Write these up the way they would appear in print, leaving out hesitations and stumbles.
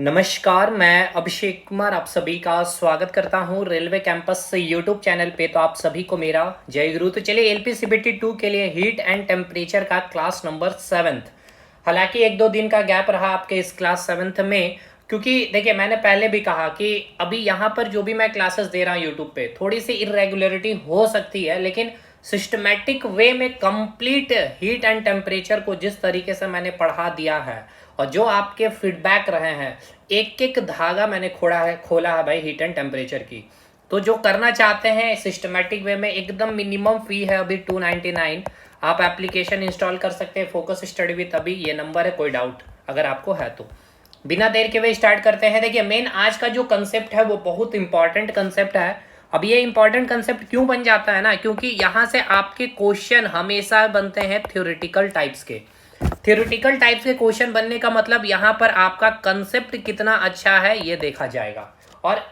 नमस्कार, मैं अभिषेक कुमार आप सभी का स्वागत करता हूं रेलवे कैंपस यूट्यूब चैनल पे। तो आप सभी को मेरा जय गुरु। तो चलिए एलपी सीबीटी 2 के लिए हीट एंड टेम्परेचर का क्लास नंबर 7th। हालांकि एक दो दिन का गैप रहा आपके इस क्लास 7th में, क्योंकि देखिए मैंने पहले भी कहा कि अभी यहाँ पर जो भी मैं क्लासेस दे रहा हूँ यूट्यूब पे थोड़ी सी इरेगुलरिटी हो सकती है, लेकिन सिस्टमैटिक वे में कंप्लीट हीट एंड टेम्परेचर को जिस तरीके से मैंने पढ़ा दिया है और जो आपके फीडबैक रहे हैं, एक एक धागा मैंने खोला है भाई हीट एंड टेम्परेचर की। तो जो करना चाहते हैं सिस्टमैटिक वे में, एकदम मिनिमम फी है अभी 299। आप एप्लीकेशन इंस्टॉल कर सकते हैं फोकस स्टडी विद, अभी ये नंबर है, कोई डाउट अगर आपको है तो। बिना देर के वे स्टार्ट करते हैं। देखिए मेन आज का जो कंसेप्ट है वो बहुत इंपॉर्टेंट कंसेप्ट है। अब ये इंपॉर्टेंट कंसेप्ट क्यों बन जाता है ना, क्योंकि यहाँ से आपके क्वेश्चन हमेशा बनते हैं थ्योरेटिकल टाइप्स के। थ्योरेटिकल टाइप्स के क्वेश्चन बनने का मतलब यहाँ पर आपका कंसेप्ट कितना अच्छा है ये देखा जाएगा। और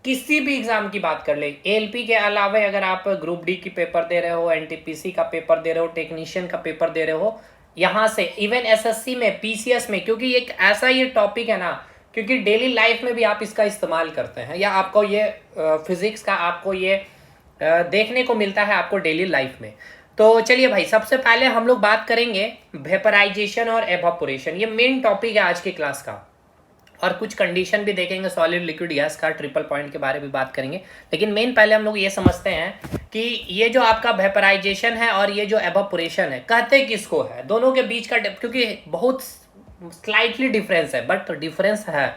किसी भी एग्जाम की बात कर ले, एएलपी के अलावा अगर आप ग्रुप डी की पेपर दे रहे हो, एनटीपीसी का पेपर दे रहे हो, टेक्नीशियन का पेपर दे रहे हो, यहाँ से इवन एसएससी में, पीसीएस में, क्योंकि एक ऐसा ये टॉपिक है ना, क्योंकि डेली लाइफ में भी आप इसका इस्तेमाल करते हैं, या आपको ये फिजिक्स का आपको ये देखने को मिलता है आपको डेली लाइफ में। तो चलिए भाई, सबसे पहले हम लोग बात करेंगे वेपराइजेशन और एवापोरेशन। ये मेन टॉपिक है आज की क्लास का। और कुछ कंडीशन भी देखेंगे, सॉलिड लिक्विड गैस का, ट्रिपल पॉइंट के बारे में बात करेंगे। लेकिन मेन पहले हम लोग ये समझते हैं कि ये जो आपका वेपराइजेशन है और ये जो एवापोरेशन है, कहते किसको है, दोनों के बीच का, क्योंकि बहुत स्लाइटली डिफरेंस है, बट डिफरेंस है।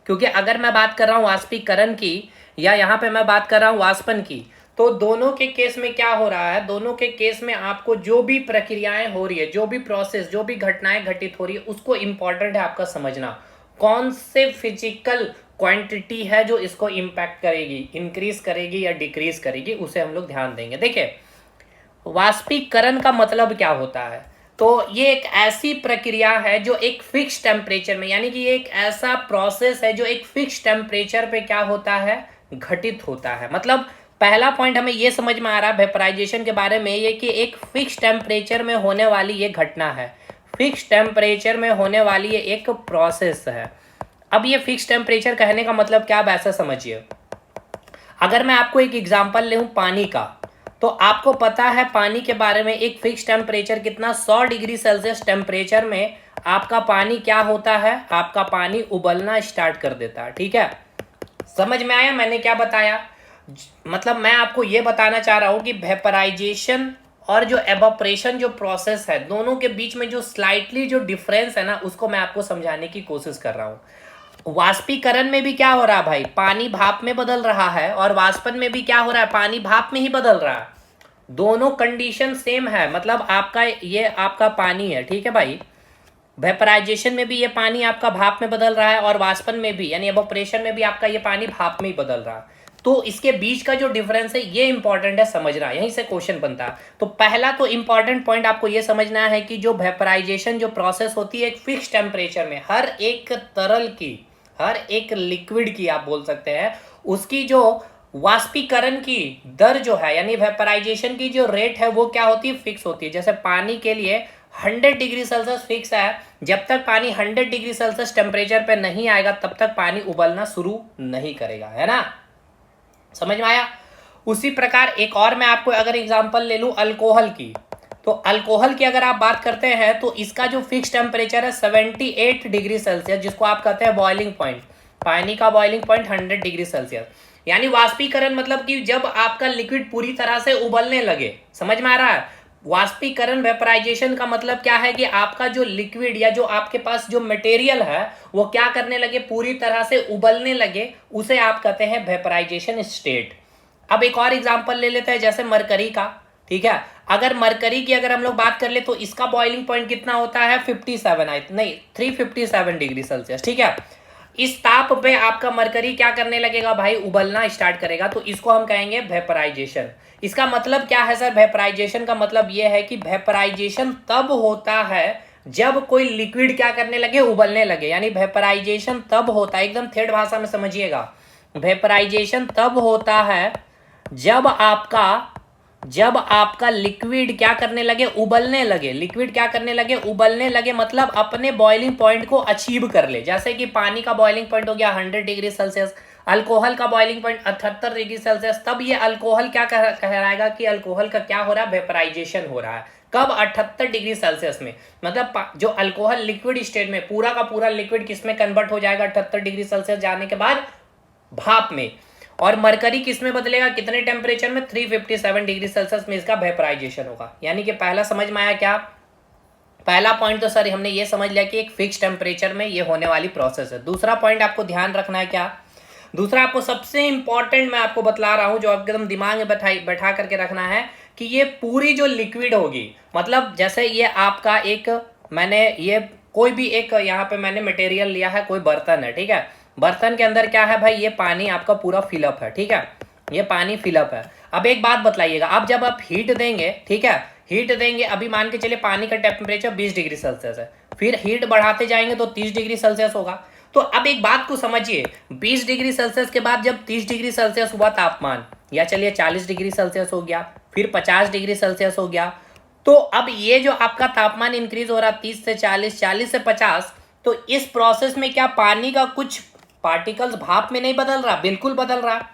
क्योंकि अगर मैं बात कर रहा हूँ वाष्पीकरण की, या यहाँ पे मैं बात कर रहा हूँ वाष्पन की, तो दोनों के केस में क्या हो रहा है, दोनों के केस में आपको जो भी प्रक्रियाएं हो रही है, जो भी प्रोसेस, जो भी घटनाएं घटित हो रही है, उसको इंपॉर्टेंट है आपका समझना। कौन से फिजिकल क्वांटिटी है जो इसको इम्पैक्ट करेगी, इंक्रीज करेगी या डिक्रीज करेगी, उसे हम लोग ध्यान देंगे। देखिए वाष्पीकरण का मतलब क्या होता है, तो ये एक ऐसी प्रक्रिया है जो एक फिक्स टेम्परेचर में, यानी कि ये एक ऐसा प्रोसेस है जो एक फिक्स टेम्परेचर पे क्या होता है, घटित होता है। मतलब पहला पॉइंट हमें ये समझ में आ रहा है वेपराइजेशन के बारे में, ये कि एक फिक्स टेम्परेचर में होने वाली ये घटना है, फिक्स टेम्परेचर में होने वाली ये एक प्रोसेस है। अब ये फिक्स टेम्परेचर कहने का मतलब क्या, आप ऐसा समझिए। अगर मैं आपको एक एग्जांपल लूं पानी का, तो आपको पता है पानी के बारे में, एक फिक्स टेम्परेचर कितना, 100 डिग्री सेल्सियस टेम्परेचर में आपका पानी क्या होता है, आपका पानी उबलना स्टार्ट कर देता है। ठीक है, समझ में आया मैंने क्या बताया। मतलब मैं आपको ये बताना चाह रहा हूं कि वेपराइजेशन और जो एवापोरेशन जो प्रोसेस है, दोनों के बीच में जो स्लाइटली जो डिफरेंस है ना, उसको मैं आपको समझाने की कोशिश कर रहा हूं। वाष्पीकरण में भी क्या हो रहा है भाई, पानी भाप में बदल रहा है, और वाष्पन में भी क्या हो रहा है, पानी भाप में ही बदल रहा है। दोनों कंडीशन सेम है। मतलब आपका ये आपका पानी है, ठीक है भाई, वेपराइजेशन में भी ये पानी आपका भाप में बदल रहा है, और वाष्पन में भी, यानी एवापोरेशन में भी आपका ये पानी भाप में ही बदल रहा है। तो इसके बीच का जो डिफरेंस है ये इंपॉर्टेंट है समझना, यहीं से क्वेश्चन बनता है। तो पहला तो इंपॉर्टेंट पॉइंट आपको ये समझना है कि जो वेपराइजेशन जो प्रोसेस होती है एक फिक्स टेम्परेचर में, हर एक तरल की, हर एक लिक्विड की आप बोल सकते हैं, उसकी जो वाष्पीकरण की दर जो है, यानी वेपराइजेशन की जो रेट है, वो क्या होती है, फिक्स होती है। जैसे पानी के लिए 100 डिग्री सेल्सियस फिक्स है, जब तक पानी 100 डिग्री सेल्सियस टेम्परेचर पे नहीं आएगा तब तक पानी उबलना शुरू नहीं करेगा, है ना, समझ में आया। उसी प्रकार एक और मैं आपको अगर एग्जांपल ले लूं अल्कोहल की, तो अल्कोहल की अगर आप बात करते हैं तो इसका जो फिक्स टेम्परेचर है 78 डिग्री सेल्सियस, जिसको आप कहते हैं बॉइलिंग पॉइंट, पानी का बॉइलिंग पॉइंट 100 डिग्री सेल्सियस। यानी वाष्पीकरण मतलब कि जब आपका लिक्विड पूरी तरह से उबलने लगे, समझ में आ रहा है। वाष्पीकरण वेपराइजेशन का मतलब क्या है कि आपका जो लिक्विड या जो आपके पास जो मटेरियल है वो क्या करने लगे, पूरी तरह से उबलने लगे, उसे आप कहते हैं वेपराइजेशन स्टेट। अब एक और एग्जांपल ले लेते हैं, जैसे मरकरी का। ठीक है, अगर मरकरी की अगर हम लोग बात कर ले तो इसका बॉइलिंग पॉइंट कितना होता है, 357 डिग्री सेल्सियस। ठीक है, इस ताप पे आपका मरकरी क्या करने लगेगा भाई, उबलना स्टार्ट करेगा, तो इसको हम कहेंगे वेपराइजेशन। इसका मतलब क्या है सर, वेपराइजेशन का मतलब यह है कि वेपराइजेशन तब होता है जब कोई लिक्विड क्या करने लगे, उबलने लगे। यानी वेपराइजेशन तब होता है, एकदम थेट भाषा में समझिएगा, वेपराइजेशन तब होता है जब आपका जब आपका लिक्विड क्या करने लगे, उबलने लगे, लिक्विड क्या करने लगे, उबलने लगे, मतलब अपने बॉइलिंग पॉइंट को अचीव कर ले। जैसे कि पानी का बॉइलिंग पॉइंट हो गया 100 डिग्री सेल्सियस, अल्कोहल का बॉइलिंग पॉइंट 78 डिग्री सेल्सियस, तब ये अल्कोहल क्या कहलाएगा कि अल्कोहल का क्या हो रहा है, वेपराइजेशन हो रहा है। कब? 78 डिग्री सेल्सियस में। मतलब जो अल्कोहल लिक्विड स्टेट में, पूरा का पूरा लिक्विड किस में कन्वर्ट हो जाएगा 78 डिग्री सेल्सियस जाने के बाद? भाप में। और मरकरी किस में बदलेगा, कितने टेम्परेचर में? 357 डिग्री सेल्सियस में इसका वेपराइजेशन होगा। यानी कि पहला समझ में आया क्या? पहला पॉइंट तो सर हमने ये समझ लिया कि एक फिक्स टेम्परेचर में ये होने वाली प्रोसेस है। दूसरा पॉइंट आपको ध्यान रखना है क्या? दूसरा आपको सबसे इंपॉर्टेंट मैं आपको बतला रहा हूं, जो एकदम दिमाग में बैठा करके रखना है कि ये पूरी जो लिक्विड होगी, मतलब जैसे ये आपका एक, मैंने ये कोई भी एक यहाँ पे मैंने मटेरियल लिया है, कोई बर्तन है, ठीक है। बर्तन के अंदर क्या है भाई, ये पानी आपका पूरा फिलअप है, ठीक है, ये पानी फिलअप है। अब एक बात बतलाइएगा, अब जब आप हीट देंगे, ठीक है, हीट देंगे, अभी मान के चलिए पानी का टेम्परेचर 20 डिग्री सेल्सियस है, फिर हीट बढ़ाते जाएंगे तो 30 डिग्री सेल्सियस होगा। तो अब एक बात को समझिए, 20 डिग्री सेल्सियस के बाद जब 30 डिग्री सेल्सियस हुआ तापमान, या चलिए 40 डिग्री सेल्सियस हो गया, फिर 50 डिग्री सेल्सियस हो गया, तो अब ये जो आपका तापमान इंक्रीज हो रहा 30 से 40, 40 से 50, तो इस प्रोसेस में क्या पानी का कुछ पार्टिकल्स भाप में नहीं बदल रहा? बिल्कुल बदल रहा।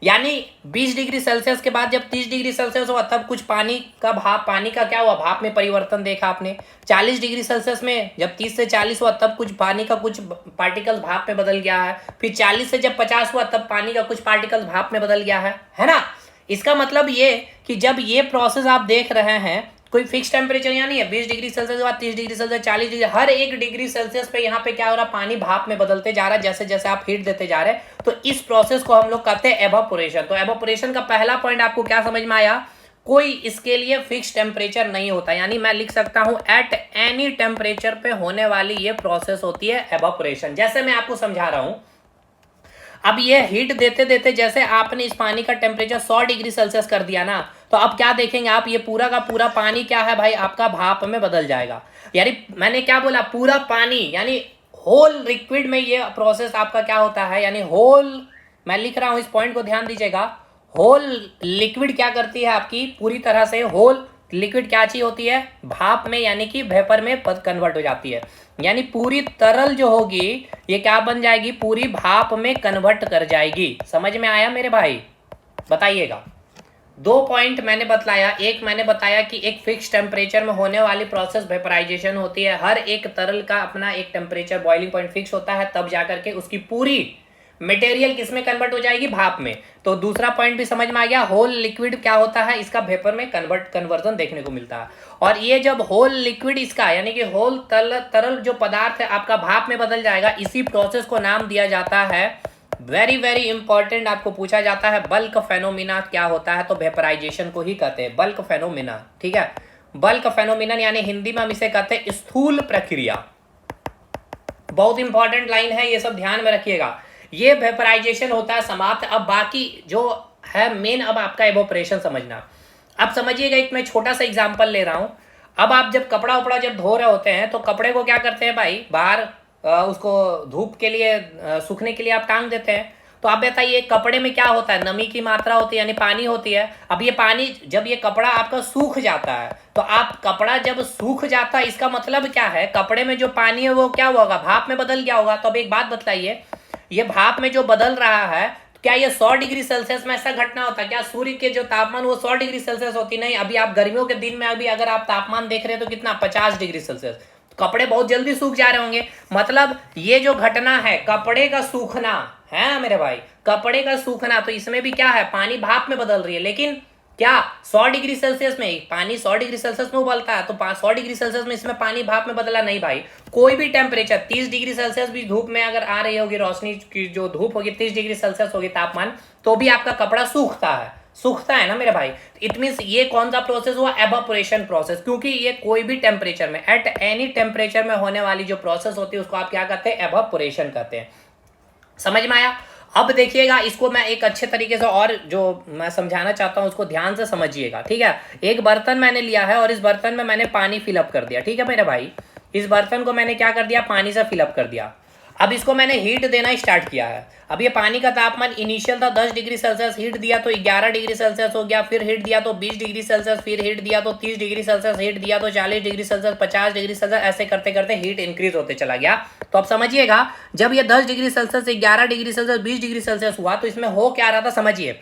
यानी 20 डिग्री सेल्सियस के बाद जब 30 डिग्री सेल्सियस हुआ तब कुछ पानी का भाप, पानी का क्या हुआ, भाप में परिवर्तन देखा आपने। 40 डिग्री सेल्सियस में जब 30 से 40 हुआ तब कुछ पानी का कुछ पार्टिकल्स भाप में बदल गया है, फिर 40 से जब 50 हुआ तब पानी का कुछ पार्टिकल्स भाप में बदल गया है ना। इसका मतलब ये कि जब ये प्रोसेस आप देख रहे हैं, कोई फिक्स टेम्परेचर यहाँ नहीं है। 20 डिग्री सेल्सियस के बाद 30 डिग्री सेल्सियस, 40 डिग्री, हर एक डिग्री सेल्सियस पे यहाँ पे क्या हो रहा है, पानी भाप में बदलते जा रहा है जैसे जैसे आप हीट देते जा रहे हैं। तो इस प्रोसेस को हम लोग कहते हैं एवापोरेशन। तो एवापोरेशन का पहला पॉइंट आपको क्या समझ में आया? कोई इसके लिए फिक्स टेम्परेचर नहीं होता, यानी मैं लिख सकता हूं एट एनी टेम्परेचर पे होने वाली ये प्रोसेस होती है एवापोरेशन। जैसे मैं आपको समझा रहा हूं, अब ये हीट देते देते जैसे आपने इस पानी का टेम्परेचर 100 डिग्री सेल्सियस कर दिया ना, तो अब क्या देखेंगे आप, ये पूरा का पूरा पानी क्या है भाई, आपका भाप में बदल जाएगा। यानी मैंने क्या बोला, पूरा पानी, यानी होल लिक्विड में ये प्रोसेस आपका क्या होता है, यानी होल, मैं लिख रहा हूं इस पॉइंट को ध्यान दीजिएगा, होल लिक्विड क्या करती है आपकी, पूरी तरह से होल लिक्विड क्या चीज होती है, भाप में, यानी कि वेपर में कन्वर्ट हो जाती है। यानी पूरी तरल जो होगी ये क्या बन जाएगी, पूरी भाप में कन्वर्ट कर जाएगी। समझ में आया मेरे भाई? बताइएगा। दो पॉइंट मैंने बतलाया, एक मैंने बताया कि एक फिक्स टेम्परेचर में होने वाली प्रोसेस वेपराइजेशन होती है। हर एक तरल का अपना एक टेम्परेचर बॉइलिंग पॉइंट फिक्स होता है, तब जाकर के उसकी पूरी मटेरियल किसमें कन्वर्ट हो जाएगी, भाप में। तो दूसरा पॉइंट भी समझ में आ गया, होल लिक्विड क्या होता है, इसका वेपर में कन्वर्जन देखने को मिलता है। और ये जब होल लिक्विड इसका, यानी कि होल तरल जो पदार्थ है आपका भाप में बदल जाएगा, इसी प्रोसेस को नाम दिया जाता है, वेरी वेरी इंपॉर्टेंट, आपको पूछा जाता है बल्क फेनोमिना क्या होता है, तो वेपराइजेशन को ही कहते हैं बल्क फेनोमिना, ठीक है। बल्क फेनोमिना यानी हिंदी में हम इसे कहते हैं स्थूल प्रक्रिया। बहुत इंपॉर्टेंट लाइन है, ये सब ध्यान में रखिएगा। ये वेपराइजेशन होता है समाप्त। अब बाकी जो है मेन, अब आपका एवोपरेशन समझना। अब समझिएगा, एक मैं छोटा सा एग्जांपल ले रहा हूं। अब आप जब कपड़ा उपड़ा जब धो रहे होते हैं तो कपड़े को क्या करते हैं भाई, बाहर उसको धूप के लिए सूखने के लिए आप टांग देते हैं। तो आप बताइए कपड़े में क्या होता है, नमी की मात्रा होती है, यानी पानी होती है। अब ये पानी, जब ये कपड़ा आपका सूख जाता है, तो आप कपड़ा जब सूख जाता है इसका मतलब क्या है, कपड़े में जो पानी है वो क्या होगा, भाप में बदल गया होगा। तो अब एक बात बतलाइए, ये भाप में जो बदल रहा है, तो क्या ये 100 डिग्री सेल्सियस में ऐसा घटना होता है क्या? सूर्य के जो तापमान वो 100 डिग्री सेल्सियस होती नहीं। अभी आप गर्मियों के दिन में अभी अगर आप तापमान देख रहे हैं तो कितना, 50 डिग्री सेल्सियस। कपड़े बहुत जल्दी सूख जा रहे होंगे। मतलब ये जो घटना है कपड़े का सूखना है मेरे भाई, कपड़े का सूखना, तो इसमें भी क्या है, पानी भाप में बदल रही है। लेकिन क्या 100 डिग्री सेल्सियस में पानी 100 डिग्री सेल्सियस में उबलता है, तो 100 डिग्री सेल्सियस में इसमें पानी भाप में बदला नहीं भाई। कोई भी टेम्परेचर 30 डिग्री सेल्सियस भी धूप में अगर आ रही होगी, रोशनी की जो धूप होगी 30 डिग्री सेल्सियस होगी तापमान, तो भी आपका कपड़ा सूखता है ना मेरे भाई। इट मींस ये कौन सा प्रोसेस हुआ, एवापोरेशन प्रोसेस। क्योंकि ये कोई भी टेम्परेचर में, एट एनी टेम्परेचर में होने वाली जो प्रोसेस होती है उसको आप क्या कहते हैं, एवापोरेशन कहते हैं। समझ में आया? अब देखिएगा, इसको मैं एक अच्छे तरीके से और जो मैं समझाना चाहता हूं उसको ध्यान से समझिएगा, ठीक है। एक बर्तन मैंने लिया है और इस बर्तन में मैंने पानी फिलअप कर दिया, ठीक है मेरे भाई। इस बर्तन को मैंने क्या कर दिया, पानी से फिलअप कर दिया। अब इसको मैंने हीट देना स्टार्ट किया है। अब ये पानी का तापमान इनिशियल था 10 डिग्री सेल्सियस, हीट दिया तो 11 डिग्री सेल्सियस हो गया, फिर हीट दिया तो 20 डिग्री सेल्सियस, फिर हीट दिया तो 30 डिग्री सेल्सियस, हीट दिया तो 40 डिग्री सेल्सियस, 50 डिग्री सेल्सियस, ऐसे करते करते हीट इंक्रीज होते चला गया। तो अब समझिएगा, जब ये 10 डिग्री सेल्सियस से 11 डिग्री सेल्सियस 20 डिग्री सेल्सियस हुआ तो इसमें हो क्या रहा था समझिए।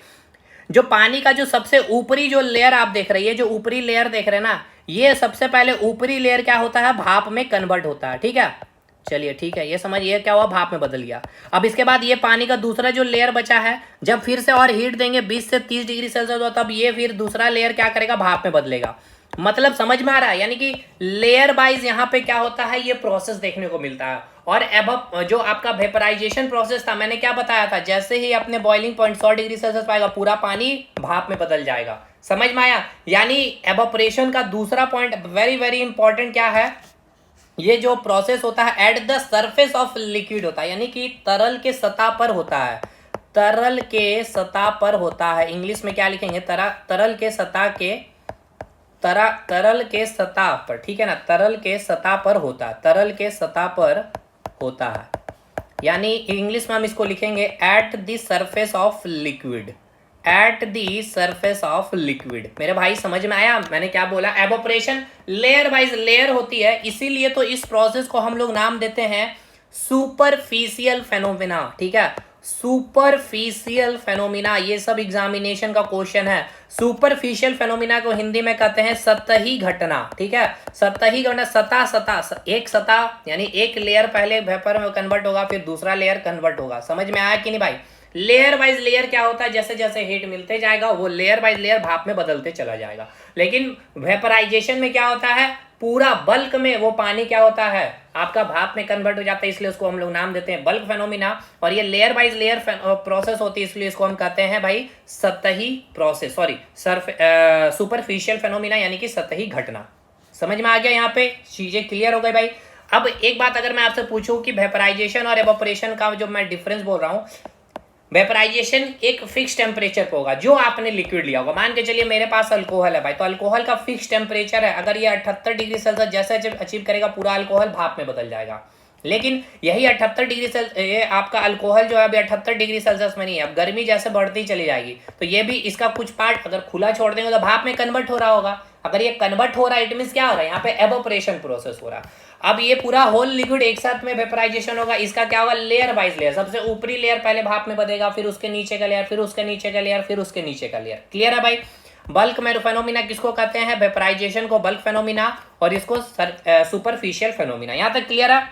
जो पानी का जो सबसे ऊपरी जो लेयर आप देख रहे हैं, जो ऊपरी लेयर देख रहे हैं ना, ये सबसे पहले ऊपरी लेयर क्या होता है, भाप में कन्वर्ट होता है। ठीक है, चलिए ठीक है, ये समझिए क्या हुआ, भाप में बदल गया। अब इसके बाद ये पानी का दूसरा जो लेयर बचा है, जब फिर से और हीट देंगे 20 से 30 डिग्री सेल्सियस हो, तब ये फिर दूसरा लेयर क्या करेगा, भाप में बदलेगा। मतलब समझ में आ रहा है, यानी कि लेयर वाइज यहाँ पे क्या होता है, ये प्रोसेस देखने को मिलता है। और अब जो आपका वेपराइजेशन प्रोसेस था, मैंने क्या बताया था, जैसे ही अपने बॉइलिंग पॉइंट 100 डिग्री सेल्सियस पाएगा, पूरा पानी भाप में बदल जाएगा। समझ में आया। यानी एवोपरेशन का दूसरा पॉइंट वेरी वेरी इंपॉर्टेंट क्या है, ये जो प्रोसेस होता है at the surface of liquid होता है, यानी कि तरल के सतह पर होता है। तरल के सतह पर होता है, इंग्लिश में क्या लिखेंगे, तरल के सतह के तरल के सतह पर, ठीक है ना, तरल के सतह पर होता है, तरल के सतह पर होता है। यानी इंग्लिश में हम इसको लिखेंगे at the surface of liquid, at the surface of liquid. मेरे भाई समझ में आया मैंने क्या बोला। एवोपरेशन लेयर वाइज लेयर होती है, इसीलिए तो इस प्रोसेस को हम लोग नाम देते हैं सुपरफिशियल फेनोमेना। ठीक है, सुपरफिशियल फेनोमेना, ये सब एग्जामिनेशन का क्वेश्चन है। सुपरफिशियल फेनोमेना को हिंदी में कहते हैं सतही घटना। ठीक है, सतही घटना, एक सतह यानी एक लेयर पहले वेपर में कन्वर्ट होगा, फिर दूसरा लेयर कन्वर्ट होगा। समझ में आया कि नहीं भाई। लेयर वाइज लेयर क्या होता है, जैसे जैसे हीट मिलते जाएगा वो लेयर वाइज लेयर भाप में बदलते चला जाएगा। लेकिन वेपराइजेशन में क्या होता है, पूरा बल्क में वो पानी क्या होता है, आपका भाप में कन्वर्ट हो जाता है, इसलिए उसको हम लोग नाम देते हैं बल्क फेनोमिना। और ये लेयर वाइज लेयर प्रोसेस होती है, इसलिए इसको हम कहते हैं भाई सतही प्रोसेस, सॉरी सुपरफिशियल फेनोमिना, यानी कि सतही घटना। समझ में आ गया, यहाँ पे चीजें क्लियर हो गई भाई। अब एक बात अगर मैं आपसे पूछूं कि वेपराइजेशन और एवोपरेशन का जो मैं डिफरेंस बोल रहा हूं, वेपराइजेशन एक फिक्स टेम्परेचर पे होगा, जो आपने लिक्विड लिया होगा। मान के चलिए मेरे पास अल्कोहल है भाई, तो अल्कोहल का फिक्स टेम्परेचर है, अगर ये 78 डिग्री सेल्सियस जैसे अचीव करेगा, पूरा अल्कोहल भाप में बदल जाएगा। लेकिन यही 78 डिग्री सेल्सियस, ये आपका अल्कोहल जो है अभी 78 डिग्री सेल्सियस में नहीं है, अब गर्मी जैसे बढ़ती चली जाएगी, तो ये भी इसका कुछ पार्ट अगर खुला छोड़ देंगे तो भाप में कन्वर्ट हो रहा होगा। अगर ये कन्वर्ट हो रहा है, इट मींस क्या हो रहा है, यहाँ पे एवोपरेशन प्रोसेस हो रहा है। अब ये पूरा होल लिक्विड एक साथ में वेपराइजेशन होगा, इसका क्या होगा, लेयर वाइज लेयर। सबसे ऊपरी लेयर पहले भाप में बदलेगा, फिर उसके नीचे का लेयर, फिर उसके नीचे का लेयर, फिर उसके नीचे का लेयर। क्लियर है भाई। बल्क में फेनोमिना किसको कहते हैं, वेपराइजेशन को बल्क फेनोमिना, और इसको सुपरफिशियल फेनोमिना। यहां तक क्लियर है।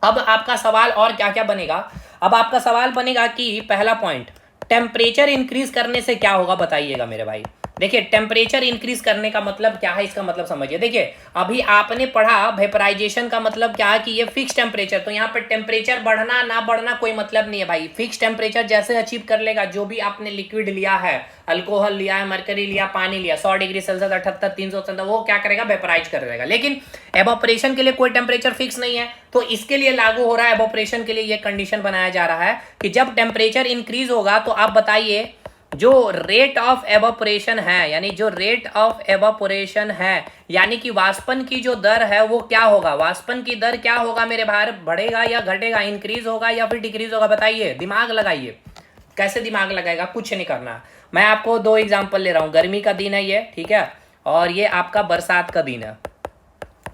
अब आपका सवाल और क्या क्या बनेगा, अब आपका सवाल बनेगा कि पहला पॉइंट, टेम्परेचर इंक्रीज करने से क्या होगा, बताइएगा मेरे भाई। देखिए टेम्परेचर इंक्रीज करने का मतलब क्या है, इसका मतलब समझिए। देखिए अभी आपने पढ़ा वेपराइजेशन का मतलब क्या है कि ये फिक्स टेम्परेचर, तो यहाँ पे टेम्परेचर बढ़ना ना बढ़ना कोई मतलब नहीं है भाई। फिक्स टेम्परेचर जैसे अचीव कर लेगा, जो भी आपने लिक्विड लिया है, अल्कोहल लिया है, मरकरी लिया, पानी लिया, 100 डिग्री सेल्सियस 78 370, वो क्या करेगा, वेपराइज कर देगा। लेकिन एवोपरेशन के लिए कोई टेम्परेचर फिक्स नहीं है, तो इसके लिए लागू हो रहा है, एवोपरेशन के लिए ये कंडीशन बनाया जा रहा है कि जब टेम्परेचर इंक्रीज होगा तो आप बताइए जो रेट ऑफ एवोपरेशन है, यानी जो रेट ऑफ एवोपरेशन है, यानी कि वाष्पन की जो दर है वो क्या होगा, वाष्पन की दर क्या होगा मेरे भाई, बढ़ेगा या घटेगा, इंक्रीज होगा या फिर डिक्रीज होगा, बताइए, दिमाग लगाइए। कैसे दिमाग लगाएगा, कुछ नहीं करना। मैं आपको दो एग्जांपल ले रहा हूं, गर्मी का दिन है ये, ठीक है, और ये आपका बरसात का दिन है।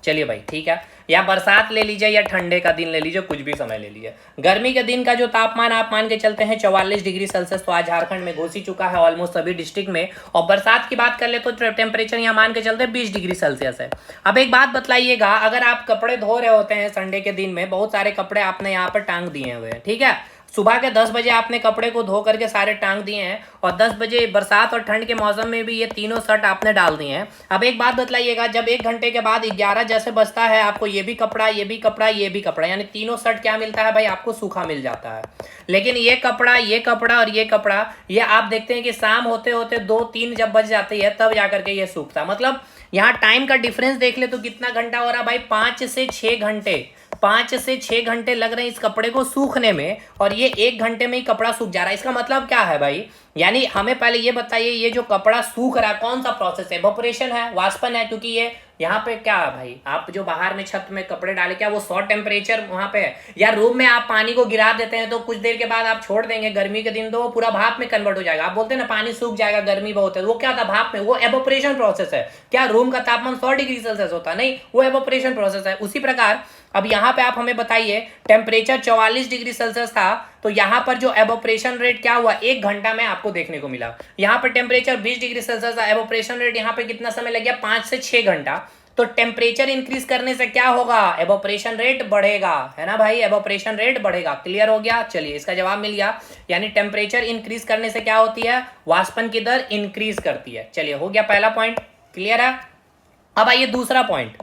चलिए भाई ठीक है, या बरसात ले लीजिए या ठंडे का दिन ले लीजिए, कुछ भी समय ले लीजिए। गर्मी के दिन का जो तापमान आप मान के चलते हैं 44 डिग्री सेल्सियस, तो आज झारखंड में घुस ही चुका है ऑलमोस्ट सभी डिस्ट्रिक्ट में। और बरसात की बात कर ले तो टेम्परेचर यहाँ मान के चलते हैं 20 डिग्री सेल्सियस है। अब एक बात बतलाइएगा, अगर आप कपड़े धो रहे होते हैं संडे के दिन में, बहुत सारे कपड़े आपने यहाँ पर टांग दिए हुए हैं, ठीक है, सुबह के 10 बजे आपने कपड़े को धो करके सारे टांग दिए हैं, और 10 बजे बरसात और ठंड के मौसम में भी ये तीनों शर्ट आपने डाल दिए हैं। अब एक बात बतलाइएगा, जब 1 घंटे के बाद 11 जैसे बजता है, आपको ये भी कपड़ा, ये भी कपड़ा, ये भी कपड़ा, यानी तीनों शर्ट क्या मिलता है भाई, आपको सूखा मिल जाता है। लेकिन ये कपड़ा, ये कपड़ा और ये कपड़ा, ये आप देखते हैं कि शाम होते होते 2-3 जब बज जाती है, तब जाकर के ये सूखता। मतलब यहाँ टाइम का डिफरेंस देख ले तो कितना घंटा हो रहा है भाई, 5 से 6 घंटे, 5 से 6 घंटे लग रहे हैं इस कपड़े को सूखने में, और ये 1 घंटे में ही कपड़ा सूख जा रहा है। इसका मतलब क्या है भाई, यानी हमें पहले ये बताइए, ये जो कपड़ा सूख रहा है कौन सा प्रोसेस है, इवेपोरेशन है, वाष्पन है, क्योंकि ये यहाँ पे क्या है भाई, आप जो बाहर में छत में कपड़े डाले, क्या वो 100 टेम्परेचर वहां पे है? या रूम में आप पानी को गिरा देते हैं तो कुछ देर के बाद आप छोड़ देंगे, गर्मी के दिन तो वो पूरा भाप में कन्वर्ट हो जाएगा। आप बोलते हैं ना पानी सूख जाएगा, गर्मी बहुत है, वो क्या था, भाप में, वो एवोपरेशन प्रोसेस है। क्या रूम का तापमान 100 डिग्री सेल्सियस होता है? नहीं, वो एवोपरेशन प्रोसेस है। उसी प्रकार अब यहाँ पे आप हमें बताइए, टेम्परेचर 44 डिग्री सेल्सियस था, तो यहाँ पर जो एवोपरेशन रेट क्या हुआ, 1 घंटा में आपको देखने को मिला। यहाँ पर टेम्परेचर 20 डिग्री सेल्सियस था, एवोपरेशन रेट यहाँ पे कितना समय लग गया, 5 से 6 घंटा। तो टेम्परेचर इंक्रीज करने से क्या होगा, एवोपरेशन रेट बढ़ेगा, है ना भाई, एवोपरेशन रेट बढ़ेगा। क्लियर हो गया? चलिए इसका जवाब मिल गया, यानी टेम्परेचर इंक्रीज करने से क्या होती है, वाष्पन की दर इंक्रीज करती है। चलिए हो गया पहला पॉइंट, क्लियर है। अब आइए दूसरा पॉइंट,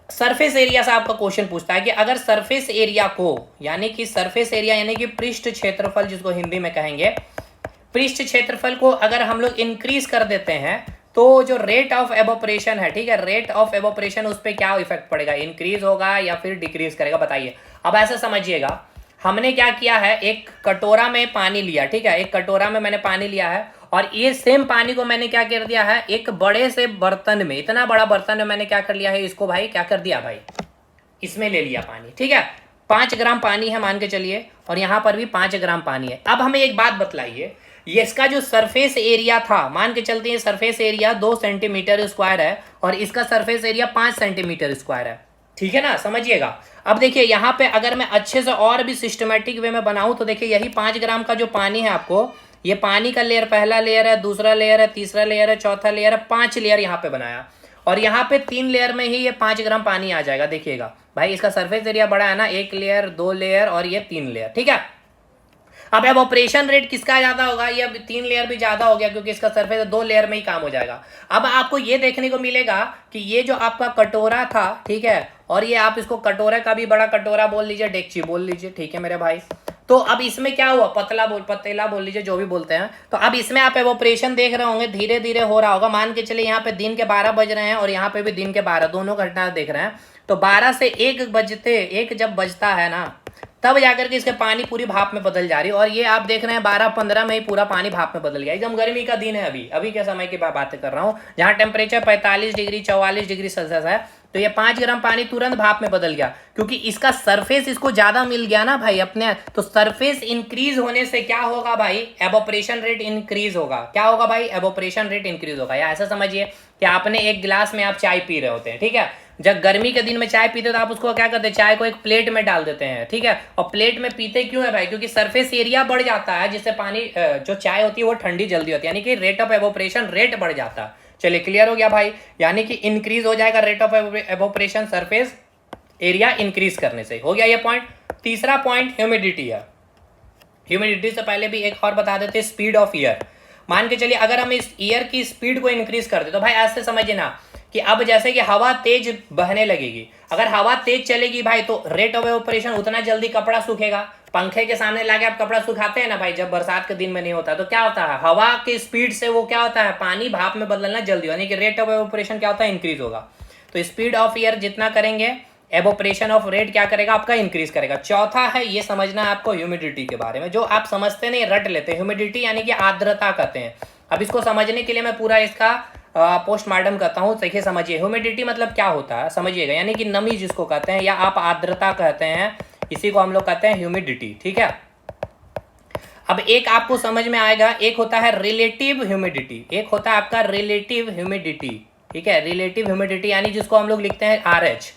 सरफेस एरिया से आपका क्वेश्चन पूछता है कि अगर सरफेस एरिया को, यानी कि सरफेस एरिया यानी कि पृष्ठ क्षेत्रफल जिसको हिंदी में कहेंगे, पृष्ठ क्षेत्रफल को अगर हम लोग इंक्रीज कर देते हैं तो जो रेट ऑफ एवोपरेशन है, ठीक है, रेट ऑफ एवोपरेशन उस पर क्या इफेक्ट पड़ेगा, इंक्रीज होगा या फिर डिक्रीज करेगा, बताइए। अब ऐसे समझिएगा, हमने क्या किया है, एक कटोरा में पानी लिया, ठीक है, एक कटोरा में मैंने पानी लिया है, और ये सेम पानी को मैंने क्या कर दिया है, एक बड़े से बर्तन में, इतना बड़ा बर्तन में मैंने क्या कर लिया है, इसको भाई क्या कर दिया भाई, इसमें ले लिया पानी, ठीक है। 5 ग्राम पानी है मान के चलिए, और यहां पर भी 5 ग्राम पानी है। अब हमें एक बात बतलाइए, ये इसका जो सरफेस एरिया था, मान के चलते हैं सरफेस एरिया 2 सेंटीमीटर स्क्वायर है, और इसका सरफेस एरिया 5 सेंटीमीटर स्क्वायर है, ठीक है ना, समझिएगा। अब देखिए यहाँ पे अगर मैं अच्छे से और भी सिस्टमेटिक वे में बनाऊं तो देखिए, यही 5 ग्राम का जो पानी है, आपको ये पानी का लेयर, पहला लेयर है, दूसरा लेयर है, तीसरा लेयर है, चौथा लेयर है, 5 लेयर यहाँ पे बनाया, और यहाँ पे 3 लेयर में ही ये 5 ग्राम पानी आ जाएगा। देखिएगा भाई, इसका सरफेस एरिया बड़ा है ना, 1 लेयर, 2 लेयर और ये 3 लेयर, ठीक है। अब एवोपरेशन रेट किसका ज्यादा होगा, ये अब 3 लेयर भी ज्यादा हो गया, क्योंकि इसका सरफेस 2 लेयर में ही काम हो जाएगा। अब आपको ये देखने को मिलेगा कि ये जो आपका कटोरा था, ठीक है, और ये आप इसको कटोरा का भी बड़ा कटोरा बोल लीजिए, डेगची बोल लीजिए, ठीक है मेरे भाई। तो अब इसमें क्या हुआ, पतेला बोल लीजिए, जो भी बोलते हैं। तो अब इसमें आप एवोपरेशन देख रहे होंगे, धीरे धीरे हो रहा होगा। मान के चलिए यहाँ पे दिन के 12 बज रहे हैं, और यहाँ पे भी दिन के 12, दोनों घटना देख रहे हैं। तो 12 से 1 जब बजता है ना, तब जाकर के इसके पानी पूरी भाप में बदल जा रही है। और ये आप देख रहे हैं 12-15 में ही पूरा पानी भाप में बदल गया। एकदम गर्मी का दिन है, अभी के समय की बात कर रहा हूँ, जहाँ टेम्परेचर 45 डिग्री 44 डिग्री सेल्सियस है। तो ये 5 ग्राम पानी तुरंत भाप में बदल गया, क्योंकि इसका सरफेस इसको ज्यादा मिल गया ना भाई अपने। तो सरफेस इंक्रीज होने से क्या होगा भाई, एवोपरेशन रेट इंक्रीज होगा। क्या होगा भाई, एवोपरेशन रेट इंक्रीज होगा। या ऐसा समझिए कि आपने एक गिलास में आप चाय पी रहे होते हैं, ठीक है। जब गर्मी के दिन में चाय पीते तो आप उसको क्या करते हैं, चाय को एक प्लेट में डाल देते हैं, ठीक है। और प्लेट में पीते क्यों है भाई, क्योंकि सरफेस एरिया बढ़ जाता है, जिससे पानी जो चाय होती है वो ठंडी जल्दी होती है, यानी कि रेट ऑफ एवोपरेशन रेट बढ़ जाता है। चलिए क्लियर हो गया भाई, यानी कि इंक्रीज हो जाएगा rate of evaporation surface area increase करने से। हो गया ये पॉइंट। तीसरा पॉइंट ह्यूमिडिटी है। ह्यूमिडिटी से पहले भी एक और बता देते, स्पीड ऑफ एयर। मान के चलिए अगर हम इस एयर की स्पीड को इंक्रीज कर दे, तो भाई ऐसे समझिए ना कि अब जैसे कि हवा तेज बहने लगेगी, अगर हवा तेज चलेगी भाई तो रेट ऑफ एवोपरेशन उतना जल्दी कपड़ा सूखेगा। पंखे के सामने लाके आप कपड़ा सुखाते हैं ना भाई, जब बरसात के दिन में नहीं होता, तो क्या होता है, हवा की स्पीड से वो क्या होता है, पानी भाप में बदलना जल्दी, यानी कि रेट ऑफ एवोपरेशन क्या होता है, इंक्रीज होगा। तो स्पीड ऑफ एयर जितना करेंगे, एवोपरेशन ऑफ रेट क्या करेगा आपका, इंक्रीज करेगा। चौथा है, ये समझना है आपको ह्यूमिडिटी के बारे में, जो आप समझते नहीं रट लेते। ह्यूमिडिटी यानी कि आर्द्रता कहते हैं। अब इसको समझने के लिए मैं पूरा इसका पोस्टमार्टम करता हूँ, देखिए समझिए ह्यूमिडिटी मतलब क्या होता है, समझिएगा, यानी कि नमी जिसको कहते हैं, या आप आर्द्रता कहते हैं, इसी को हम लोग कहते हैं ह्यूमिडिटी, ठीक है। अब एक आपको समझ में आएगा, एक होता है रिलेटिव ह्यूमिडिटी, एक होता है आपका रिलेटिव ह्यूमिडिटी, ठीक है। रिलेटिव ह्यूमिडिटी यानी जिसको हम लोग लिखते हैं RH।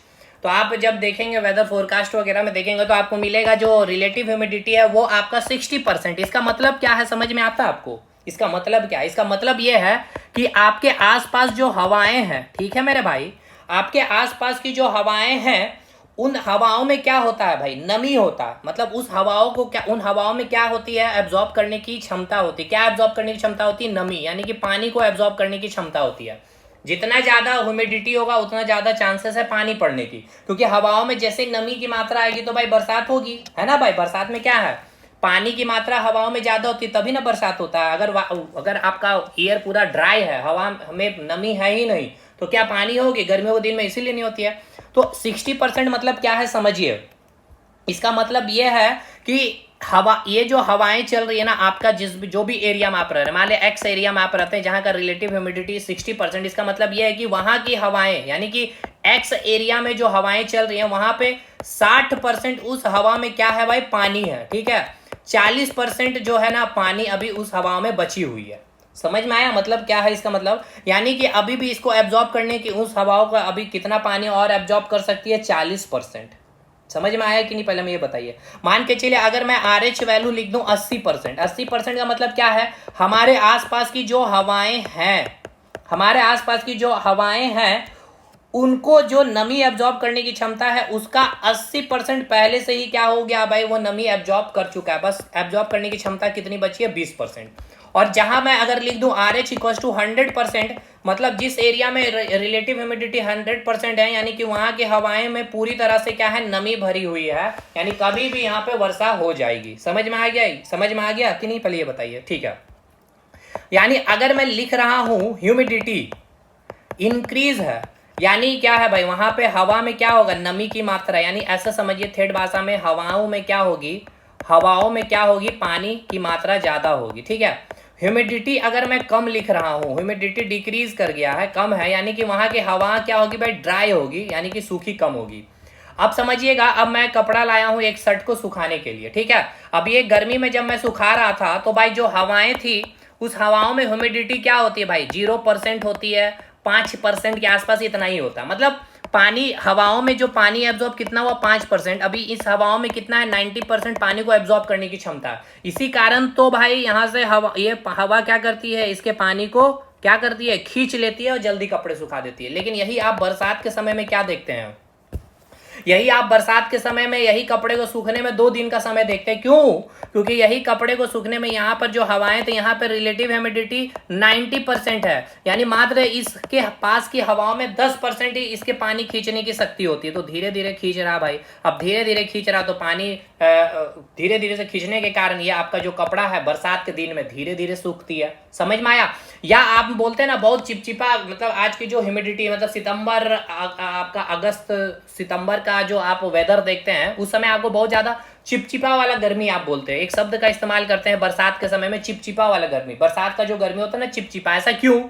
तो आप जब देखेंगे वेदर फोरकास्ट वगैरह में देखेंगे तो आपको मिलेगा जो रिलेटिव ह्यूमिडिटी है वो आपका 60%। इसका मतलब क्या है, समझ में आता है आपको, इसका मतलब क्या है, इसका मतलब ये है कि आपके आसपास जो हवाएं हैं, ठीक है मेरे भाई, आपके आसपास की जो हवाएं हैं, उन हवाओं में क्या होता है भाई, नमी होता है। मतलब उस हवाओं को क्या, उन हवाओं में क्या होती है, एब्जॉर्ब करने की क्षमता होती है। क्या एब्जॉर्ब करने की क्षमता होती है, नमी, यानी कि पानी को एब्जॉर्ब करने की क्षमता होती है। जितना ज्यादा ह्यूमिडिटी होगा उतना ज्यादा चांसेस है पानी पड़ने की, क्योंकि हवाओं में जैसे नमी की मात्रा आएगी तो भाई बरसात होगी, है ना भाई। बरसात में क्या है, पानी की मात्रा हवाओं में ज्यादा होती है तभी ना बरसात होता है। अगर आपका एयर पूरा ड्राई है, हवा में नमी है ही नहीं, तो क्या पानी होगी, गर्मियों के दिन में इसीलिए नहीं होती है। तो 60% मतलब क्या है समझिए, इसका मतलब ये है कि हवा, ये जो हवाएं चल रही है ना आपका, जो भी एरिया में आप रह रहे हैं, मान लिया एक्स एरिया में आप रहते हैं जहां का रिलेटिव ह्यूमिडिटी 60%, इसका मतलब ये है कि वहां की हवाएं, यानी कि एक्स एरिया में जो हवाएं चल रही हैं वहां पे 60% उस हवा में क्या है भाई, पानी है, ठीक है। 40% जो है ना पानी अभी उस हवा में बची हुई है। समझ में आया मतलब क्या है इसका मतलब, यानी कि अभी भी इसको एब्जॉर्ब करने की उस हवाओं का अभी कितना पानी और एब्जॉर्ब कर सकती है, 40%। समझ में आया कि नहीं, पहले मैं ये बताइए। मान के चलिए अगर मैं आर एच वैल्यू लिख दूं 80%, 80% का मतलब क्या है, हमारे आसपास की जो हवाएं हैं, हमारे आसपास की जो हवाएं हैं उनको जो नमी एब्जॉर्ब करने की क्षमता है उसका 80% पहले से ही क्या हो गया भाई, वो नमी एब्जॉर्ब कर चुका है। बस एब्जॉर्ब करने की क्षमता कितनी बची है, 20%। और जहां मैं अगर लिख दूं आर एच इक्वल टू 100%, मतलब जिस एरिया में रिलेटिव ह्यूमिडिटी 100% है, यानी कि वहां की हवाएं में पूरी तरह से क्या है, नमी भरी हुई है, यानी कभी भी यहाँ पे वर्षा हो जाएगी। समझ में आ गया, समझ में आ गया कि नहीं, पहले ये बताइए, ठीक है। यानी अगर मैं लिख रहा हूं ह्यूमिडिटी इंक्रीज है, यानी क्या है भाई, वहां पे हवा में क्या होगा, नमी की मात्रा, यानी ऐसा समझिए ठेठ भाषा में, हवाओं में क्या होगी, हवाओं में क्या होगी, पानी की मात्रा ज्यादा होगी, ठीक है। ह्यूमिडिटी अगर मैं कम लिख रहा हूं, ह्यूमिडिटी डिक्रीज कर गया है, कम है, यानी कि वहां की हवा क्या होगी भाई, ड्राई होगी, यानी कि सूखी कम होगी। अब समझिएगा, अब मैं कपड़ा लाया हूं एक शर्ट को सुखाने के लिए, ठीक है। अब ये गर्मी में जब मैं सुखा रहा था तो भाई जो हवाएं थी उस हवाओं में ह्यूमिडिटी क्या होती है भाई, 0% होती है, 5% के आसपास इतना ही होता है। मतलब पानी, हवाओं में जो पानी एब्जॉर्ब कितना हुआ, 5%। अभी इस हवाओं में कितना है, 90% पानी को एब्जॉर्ब करने की क्षमता है। इसी कारण तो भाई यहाँ से हवा, ये हवा क्या करती है, इसके पानी को क्या करती है, खींच लेती है और जल्दी कपड़े सुखा देती है। लेकिन यही आप बरसात के समय में क्या देखते हैं, यही आप बरसात के समय में यही कपड़े को सूखने में 2 दिन का समय देखते हैं। क्यों, क्योंकि यही कपड़े को सूखने में यहाँ पर जो हवाएं थे, यहाँ पर रिलेटिव ह्यूमिडिटी 90% है, यानी मात्र इसके पास की हवाओं में 10% ही इसके पानी खींचने की शक्ति होती है। तो धीरे धीरे खींच रहा भाई, अब धीरे धीरे खींच रहा तो पानी धीरे धीरे से खींचने के कारण ये आपका जो कपड़ा है बरसात के दिन में धीरे धीरे सूखती है। समझ में आया। या आप बोलते हैं ना बहुत चिपचिपा, मतलब आज की जो ह्यूमिडिटी, मतलब सितंबर आपका अगस्त सितंबर का जो आप वेदर देखते हैं उस समय आपको बहुत ज्यादा चिपचिपा वाला गर्मी आप बोलते हैं, एक शब्द का इस्तेमाल करते हैं बरसात के समय में, चिपचिपा वाला गर्मी। बरसात का जो गर्मी होता है ना चिपचिपा, ऐसा क्यों,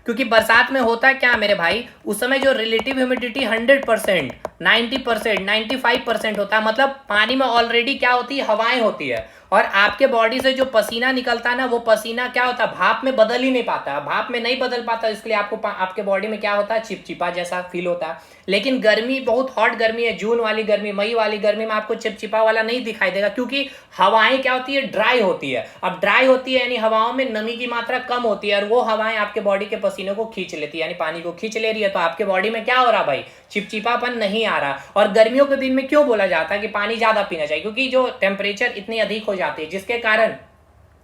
क्योंकि बरसात में होता है क्या मेरे भाई, उस समय जो रिलेटिव ह्यूमिडिटी 100%, 90%, 95% होता है, मतलब पानी में ऑलरेडी क्या होती है, हवाएं होती है। और आपके बॉडी से जो पसीना निकलता है ना, वो पसीना क्या होता है, भाप में बदल ही नहीं पाता, भाप में नहीं बदल पाता, इसलिए आपको आपके बॉडी में क्या होता है, चिपचिपा जैसा फील होता है। लेकिन गर्मी बहुत हॉट गर्मी है, जून वाली गर्मी, मई वाली गर्मी में आपको चिपचिपा वाला नहीं दिखाई देगा, क्योंकि हवाएं क्या होती है, ड्राई होती है। अब ड्राई होती है यानी हवाओं में नमी की मात्रा कम होती है, और वो हवाएं आपके बॉडी के पसीने को खींच लेती है, यानी पानी को खींच ले रही है। तो आपके बॉडी में क्या हो रहा भाई, चिपचिपापन नहीं आ रहा। और गर्मियों के दिन में क्यों बोला जाता है कि पानी ज्यादा पीना चाहिए, क्योंकि जो टेम्परेचर इतनी अधिक हो जाती है जिसके कारण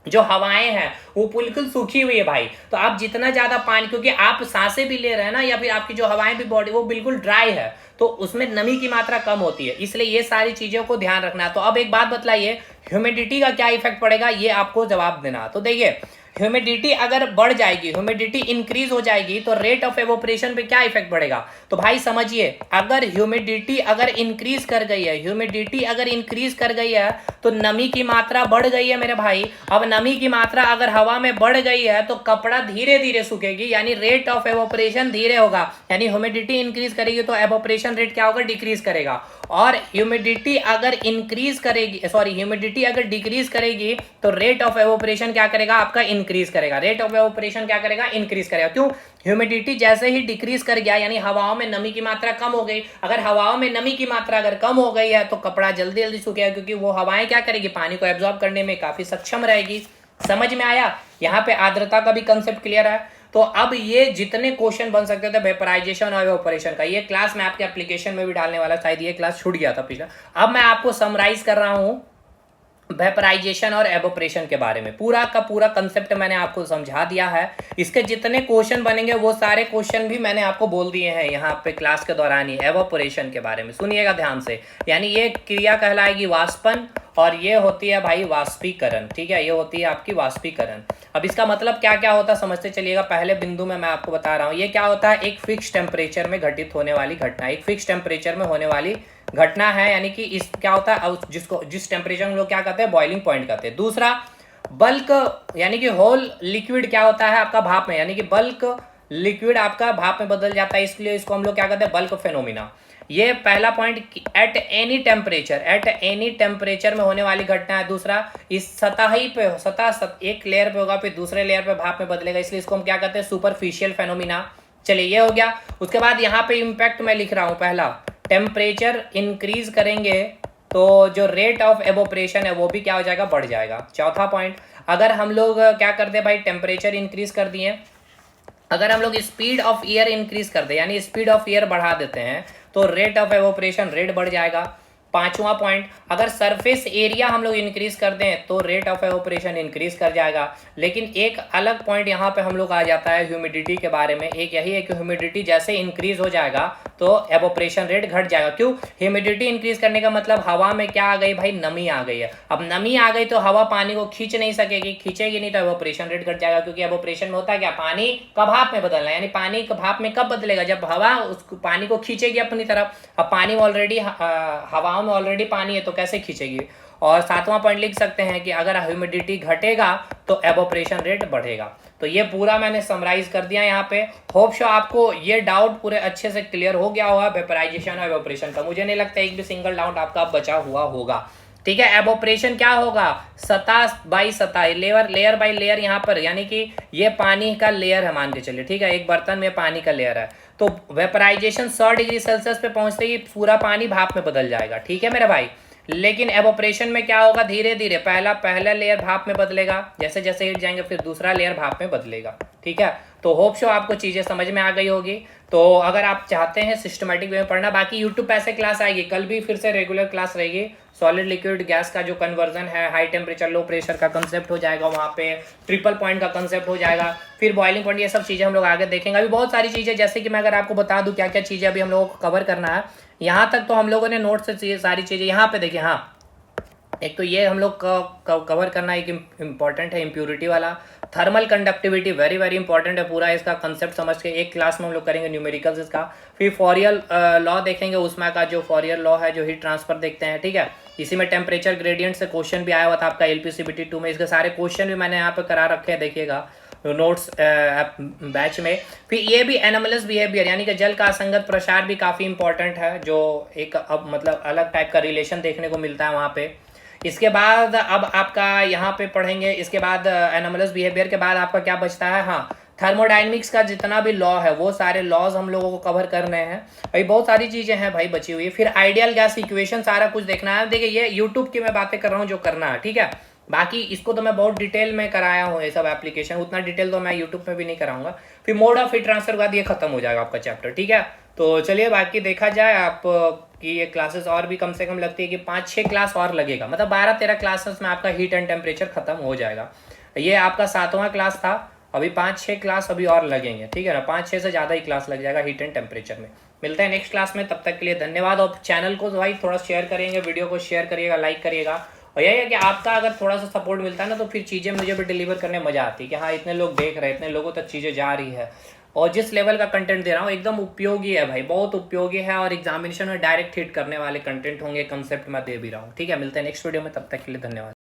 जो हवाएं हैं वो बिल्कुल सूखी हुई है भाई। तो आप जितना ज्यादा पानी, क्योंकि आप सांसें भी ले रहे हैं ना, या फिर आपकी जो हवाएं भी बॉडी वो बिल्कुल ड्राई है, तो उसमें नमी की मात्रा कम होती है, इसलिए ये सारी चीजों को ध्यान रखना है। तो अब एक बात बतलाइए, ह्यूमिडिटी का क्या इफेक्ट पड़ेगा, ये आपको जवाब देना। तो देखिए, ह्यूमिडिटी अगर बढ़ जाएगी, ह्यूमिडिटी इंक्रीज हो जाएगी, तो रेट ऑफ एवोपरेशन पे क्या इफेक्ट पड़ेगा। तो भाई समझिए, अगर ह्यूमिडिटी अगर इंक्रीज कर गई है, ह्यूमिडिटी अगर इंक्रीज कर गई है तो नमी की मात्रा बढ़ गई है मेरे भाई। अब नमी की मात्रा अगर हवा में बढ़ गई है तो कपड़ा धीरे धीरे सूखेगी, यानी रेट ऑफ एवोपरेशन धीरे होगा, यानी ह्यूमिडिटी इंक्रीज करेगी तो एवोपरेशन रेट क्या होगा, डिक्रीज करेगा। और ह्यूमिडिटी अगर इंक्रीज करेगी, सॉरी ह्यूमिडिटी अगर डिक्रीज करेगी तो रेट ऑफ एवोपरेशन क्या करेगा, आपका इंक्रीज करेगा। रेट ऑफ एवोपरेशन क्या करेगा, इंक्रीज करेगा। क्यों, ह्यूमिडिटी जैसे ही डिक्रीज कर गया, यानी हवाओं में नमी की मात्रा कम हो गई। अगर हवाओं में नमी की मात्रा अगर कम हो गई है तो कपड़ा जल्दी जल्दी सूखेगा, क्योंकि वो हवाएं क्या करेगी, पानी को एब्जॉर्ब करने में काफी सक्षम रहेगी। समझ में आया, यहाँ पे आर्द्रता का भी कंसेप्ट क्लियर है। तो अब ये जितने क्वेश्चन बन सकते थे वेपराइजेशन और एवापोरेशन का, ये क्लास मैं आपके एप्लीकेशन में भी डालने वाला, शायद ये क्लास छूट गया था पिछला। अब मैं आपको समराइज कर रहा हूं वेपराइजेशन और एवोपरेशन के बारे में, पूरा का पूरा कंसेप्ट मैंने आपको समझा दिया है। इसके जितने क्वेश्चन बनेंगे वो सारे क्वेश्चन भी मैंने आपको बोल दिए हैं यहाँ पे क्लास के दौरान ही। एवोपरेशन के बारे में सुनिएगा ध्यान से, यानी ये क्रिया कहलाएगी वाष्पन, और ये होती है भाई वाष्पीकरण, ठीक है, ये होती है आपकी वाष्पीकरण। अब इसका मतलब क्या क्या होता है समझते चलिएगा। पहले बिंदु में मैं आपको बता रहा हूँ, ये क्या होता है, एक फिक्स टेम्परेचर में घटित होने वाली घटना, एक फिक्स टेम्परेचर में होने वाली घटना है, यानी कि इस क्या होता है जिसको जिस टेम्परेचर हम लोग क्या कहते हैं, बॉइलिंग पॉइंट कहते हैं। दूसरा बल्क यानी कि होल लिक्विड क्या होता है आपका भाप में, यानी कि बल्क लिक्विड आपका भाप में बदल जाता है, इसलिए इसको हम लोग क्या कहते हैं, बल्क फेनोमिना। ये पहला पॉइंट, एट एनी टेम्परेचर में होने वाली घटना है। दूसरा इस सतह ही पे एक लेयर पे होगा, फिर दूसरे लेयर पे भाप में बदलेगा, इसलिए इसको हम क्या कहते हैं, सुपरफिशियल फेनोमिना। चलिए ये हो गया। उसके बाद यहाँ पे इम्पैक्ट मैं लिख रहा हूँ, पहला टेम्परेचर इंक्रीज करेंगे तो जो रेट ऑफ एवोपरेशन है वो भी क्या हो जाएगा, बढ़ जाएगा। चौथा पॉइंट, अगर हम लोग क्या कर दे भाई, टेम्परेचर इंक्रीज कर दिए, अगर हम लोग स्पीड ऑफ एयर इंक्रीज कर दे, यानी स्पीड ऑफ एयर बढ़ा देते हैं, तो रेट ऑफ एवोपरेशन रेट बढ़ जाएगा। पांचवा पॉइंट, अगर सरफेस एरिया हम लोग इंक्रीज कर दें तो रेट ऑफ एवोपरेशन इंक्रीज कर जाएगा। लेकिन एक अलग पॉइंट यहाँ पे हम लोग आ जाता है ह्यूमिडिटी के बारे में, एक यही है कि ह्यूमिडिटी जैसे इंक्रीज हो जाएगा तो एवोपरेशन रेट घट जाएगा। क्यों? ह्यूमिडिटी इंक्रीज करने का मतलब हवा में क्या आ गई भाई, नमी आ गई है। अब नमी आ गई तो हवा पानी को खींच नहीं सकेगी, खींचेगी नहीं तो एवोपरेशन रेट घट जाएगा। क्योंकि एवोपरेशन में होता है क्या, पानी का भाप में बदलना, यानी पानी का भाप में कब बदलेगा, जब हवा उस पानी को खींचेगी अपनी तरफ। अब पानी ऑलरेडी हवाओं में ऑलरेडी पानी है तो कैसे खींचेगी। और सातवां पॉइंट लिख सकते हैं कि अगर ह्यूमिडिटी घटेगा तो एवोपरेशन रेट बढ़ेगा। तो ये पूरा मैंने समराइज कर दिया यहाँ पे। होप सो आपको ये डाउट पूरे अच्छे से क्लियर हो गया होगा वेपराइजेशन और एवोपरेशन का। मुझे नहीं लगता एक भी सिंगल डाउट आपका बचा हुआ होगा। ठीक है, एवोपरेशन क्या होगा, सतह बाई सतह, लेयर बाई लेयर यहाँ पर, यानी कि ये पानी का लेयर है मान के चलिए, ठीक है, एक बर्तन में पानी का लेयर है, तो वेपराइजेशन 100 डिग्री सेल्सियस पे पहुंचते ही पूरा पानी भाप में बदल जाएगा। ठीक है मेरे भाई। लेकिन एवोपरेशन में क्या होगा, धीरे धीरे पहला लेयर भाप में बदलेगा, जैसे जैसे हिट जाएंगे फिर दूसरा लेयर भाप में बदलेगा। ठीक है, तो होप सो आपको चीजें समझ में आ गई होगी। तो अगर आप चाहते हैं सिस्टमेटिक वे में पढ़ना, बाकी यूट्यूब पे ऐसे क्लास आएगी, कल भी फिर से रेगुलर क्लास रहेगी। सॉलिड लिक्विड गैस का जो कन्वर्जन है, हाई टेम्परेचर लो प्रेशर का कंसेप्ट हो जाएगा वहाँ पे, ट्रिपल पॉइंट का कंसेप्ट हो जाएगा, फिर बॉइलिंग पॉइंट, ये सब चीज़ें हम लोग आगे देखेंगे। अभी बहुत सारी चीज़ें, जैसे कि मैं अगर आपको बता दूं क्या क्या चीज़ें अभी हम लोगों को कवर करना है, यहाँ तक तो हम लोगों ने नोट से सारी चीज़ें यहाँ पे देखिए। हाँ, एक तो ये हम लोग कवर करना एक इम्पॉर्टेंट है, इम्प्यूरिटी वाला। Thermal conductivity very very important है, पूरा इसका कंसेप्ट समझ के एक क्लास में हम लोग करेंगे न्यूमेरिकल्स इसका। फिर फॉरियर लॉ देखेंगे, उसमें का जो फॉरियर लॉ है, जो हीट ट्रांसफर देखते हैं। ठीक है, इसी में टेम्परेचर ग्रेडियंट से क्वेश्चन भी आया हुआ था आपका एलपीसीबीटी 2 में, इसके सारे क्वेश्चन भी मैंने यहाँ पे करा रखे हैं, देखिएगा नोट्स बैच में। फिर ये भी एनोमलस बिहेवियर, यानी कि जल का असंगत प्रसार भी काफ़ी इंपॉर्टेंट है, जो एक अब मतलब अलग टाइप का रिलेशन देखने को मिलता है वहाँ पे। इसके बाद अब आपका यहाँ पे पढ़ेंगे, इसके बाद एनोमलस बिहेवियर के बाद आपका क्या बचता है, हाँ, थर्मोडाइनमिक्स का जितना भी लॉ है वो सारे लॉज हम लोगों को कवर करने हैं। अभी बहुत सारी चीज़ें हैं भाई बची हुई। फिर आइडियल गैस इक्वेशन सारा कुछ देखना है। देखिए ये यूट्यूब की मैं बातें कर रहा हूँ जो करना है, ठीक है, बाकी इसको तो मैं बहुत डिटेल में कराया हूँ, ये सब एप्लीकेशन, उतना डिटेल तो मैं यूट्यूब में भी नहीं कराऊंगा। फिर मोड ऑफ हीट ट्रांसफर के बाद ये खत्म हो जाएगा आपका चैप्टर। ठीक है, तो चलिए बाकी देखा जाए आप कि ये क्लासेस और भी कम से कम लगती है कि 5-6 क्लास और लगेगा, मतलब 12-13 क्लासेस में आपका हीट एंड टेम्परेचर खत्म हो जाएगा। ये आपका 7वां क्लास था, अभी 5-6 क्लास अभी और लगेंगे। ठीक है ना, 5-6 से ज़्यादा ही क्लास लग जाएगा हीट एंड टेम्परेचर में। मिलते हैं नेक्स्ट क्लास में, तब तक के लिए धन्यवाद। और चैनल को भाई थोड़ा शेयर करेंगे, वीडियो को शेयर करिएगा, लाइक करिएगा। और यही है कि आपका अगर थोड़ा सा सपोर्ट मिलता है ना, तो फिर चीज़ें मुझे भी डिलीवर करने में मज़ा आती है कि हाँ इतने लोग देख रहे हैं, इतने लोगों तक चीज़ें जा रही है, और जिस लेवल का कंटेंट दे रहा हूँ एकदम उपयोगी है भाई, बहुत उपयोगी है, और एग्जामिनेशन में डायरेक्ट हिट करने वाले कंटेंट होंगे, कंसेप्ट मैं दे भी रहा हूँ। ठीक है, मिलते हैं नेक्स्ट वीडियो में, तब तक के लिए धन्यवाद।